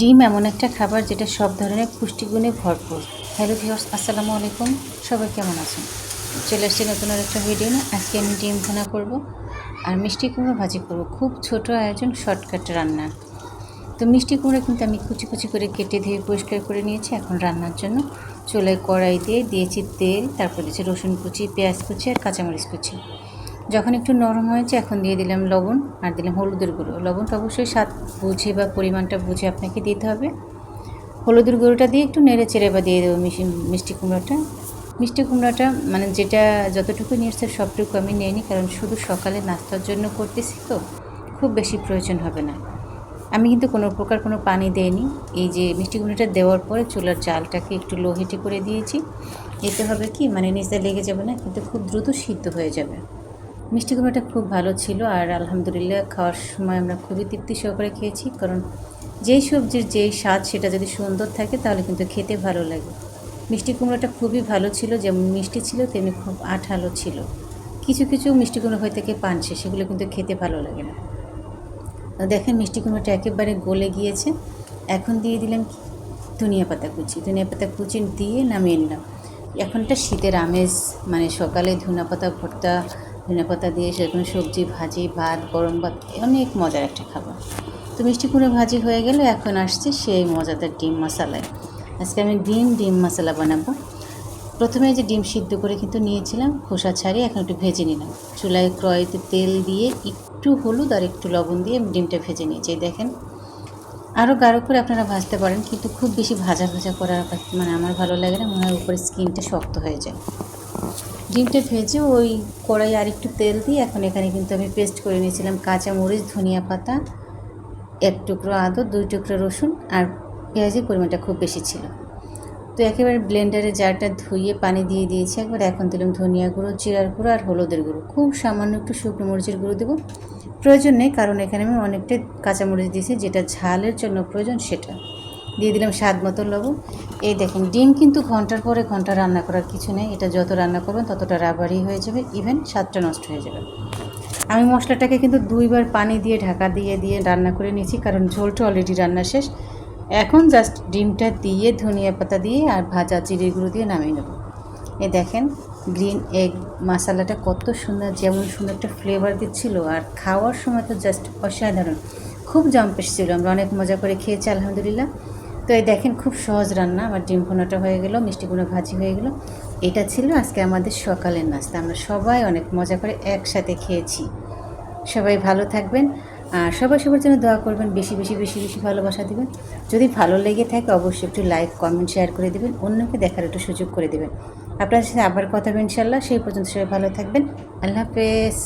ডিম এমন একটা খাবার যেটা সব ধরনের পুষ্টিগুণে ভরপুর। হ্যালো ভিউয়ার্স, আসসালামু আলাইকুম। সবাই কেমন আছেন? চলে আসছি নতুন আর একটা ভিডিও না। আজকে আমি ডিম ভুনা করব আর মিষ্টি কুমড়ো ভাজি করব। খুব ছোট আয়োজন, শর্টকাট রান্না। তো মিষ্টি কুমড়ো কিন্তু আমি কুচি কুচি করে কেটে ধুয়ে পরিষ্কার করে নিয়েছি। এখন রান্নার জন্য চুলায় কড়াই দিয়ে দিয়েছি তেল, তারপর দিয়েছি রসুন কুচি, পেঁয়াজ কুচি আর কাঁচামরিচ কুচি। যখন একটু নরম হয়েছে এখন দিয়ে দিলাম লবণ আর দিলাম হলুদের গুঁড়ো। লবণটা অবশ্যই স্বাদ বুঝে বা পরিমাণটা বুঝে আপনাকে দিতে হবে। হলুদের গুঁড়োটা দিয়ে একটু নেড়ে চেড়ে বা দিয়ে দেবো মিষ্টি কুমড়োটা। মিষ্টি কুমড়োটা মানে যেটা যতটুকু নিয়েছে সবটুকু আমি নিইনি, কারণ শুধু সকালে নাস্তার জন্য করতেছি, তো খুব বেশি প্রয়োজন হবে না। আমি কিন্তু কোনো প্রকার কোনো পানি দেইনি। এই যে মিষ্টি কুমড়োটা দেওয়ার পরে চুলার জালটাকে একটু লো হিটে করে দিয়েছি। এতে হবে কি, মানে নিচে লেগে যাবে না, কিন্তু খুব দ্রুত সিদ্ধ হয়ে যাবে। মিষ্টি কুমড়োটা খুব ভালো ছিল আর আলহামদুলিল্লাহ খাওয়ার সময় আমরা খুবই তৃপ্তি সহকারে খেয়েছি, কারণ যেই সবজির যেই স্বাদ সেটা যদি সুন্দর থাকে তাহলে কিন্তু খেতে ভালো লাগে। মিষ্টি কুমড়োটা খুবই ভালো ছিল, যেমন মিষ্টি ছিল তেমনি খুব আঠালো ছিল। কিছু কিছু মিষ্টি কুমড়ো হয়ে থাকে পানসে, সেগুলো কিন্তু খেতে ভালো লাগে না। দেখেন মিষ্টি কুমড়োটা একেবারে গলে গিয়েছে। এখন দিয়ে দিলাম কি, ধনিয়া পাতা কুচি দিয়ে নামিয়ে নিলাম। এখনটা শীতের আমেজ, মানে সকালে ধনিয়া পাতা ভর্তা, ধনিয়া পাতা দিয়ে সেরকম সবজি ভাজি ভাত গরম ভাত, অনেক মজার একটা খাবার। তো মিষ্টি কুমড়ো ভাজি হয়ে গেল, এখন আসছে সেই মজাদার ডিম মশলায়। আজকে আমি ডিম মশলা বানাবো। প্রথমে যে ডিম সিদ্ধ করে কিন্তু নিয়েছিলাম, খোসা ছাড়িয়ে এখন একটু ভেজে নিলাম। চুলায় কড়াইতে তেল দিয়ে একটু হলুদ আর একটু লবণ দিয়ে ডিমটা ভেজে নিয়েছি। দেখেন, আরও গাঢ় করে আপনারা ভাজতে পারেন, কিন্তু খুব বেশি ভাজা করার মানে আমার ভালো লাগে না, মনে হয় উপরে স্কিনটা শক্ত হয়ে যায়। ডিমটা ভেজে ওই কড়াই আর একটু তেল দিয়ে এখন এখানে কিন্তু আমি পেস্ট করে নিয়েছিলাম কাঁচামরিচ, ধনিয়া পাতা, এক টুকরো আদা, 2 টুকরো রসুন আর পেঁয়াজের পরিমাণটা খুব বেশি ছিল। তো একেবারে ব্লেন্ডারে জারটা ধুয়ে পানি দিয়ে দিয়েছি একবার। এখন দিলাম ধনিয়া গুঁড়ো, জিরার গুঁড়ো আর হলুদের গুঁড়ো। খুব সামান্য একটু শুকনো মরিচের গুঁড়ো দেবো, প্রয়োজন নেই, কারণ এখানে আমি অনেকটাই কাঁচামরিচ দিয়েছি, যেটা ঝালের জন্য প্রয়োজন সেটা দিয়ে দিলাম। স্বাদ মতো লবণ। এই দেখেন, ডিম কিন্তু ঘন্টার পরে ঘন্টা রান্না করার কিছু নেই, এটা যত রান্না করবেন ততটা রাবারি হয়ে যাবে, ইভেন স্বাদটা নষ্ট হয়ে যাবে। আমি মশলাটাকে কিন্তু 2বার পানি দিয়ে ঢাকা দিয়ে রান্না করে নিয়েছি, কারণ ঝোলটা অলরেডি রান্না শেষ। এখন জাস্ট ডিমটা দিয়ে ধনিয়া পাতা দিয়ে আর ভাজা জিরে গুঁড়ো দিয়ে নামিয়ে নেব। এই দেখেন, গ্রিন এগ মশলাটা কত সুন্দর, যেমন সুন্দর একটা ফ্লেভার দিচ্ছিল, আর খাওয়ার সময় তো জাস্ট অসাধারণ, খুব জম্পেশ ছিল। আমরা অনেক মজা করে খেয়েছি আলহামদুলিল্লাহ। তো এই দেখেন, খুব সহজ রান্না। আমার ডিম ভুনাটা হয়ে গেল, মিষ্টি কুমড়ো ভাজি হয়ে গেল। এটা ছিল আজকে আমাদের সকালের নাস্তা। আমরা সবাই অনেক মজা করে একসাথে খেয়েছি। সবাই ভালো থাকবেন আর সবাই সবার জন্য দোয়া করবেন, বেশি বেশি বেশি বেশি ভালোবাসা দেবেন। যদি ভালো লেগে থাকে অবশ্যই একটু লাইক কমেন্ট শেয়ার করে দেবেন, অন্যকে দেখার একটু সুযোগ করে দেবেন। আপনার সাথে আবার কথা হবে ইনশাল্লাহ। সেই পর্যন্ত সবাই ভালো থাকবেন। আল্লাহ হাফেজ।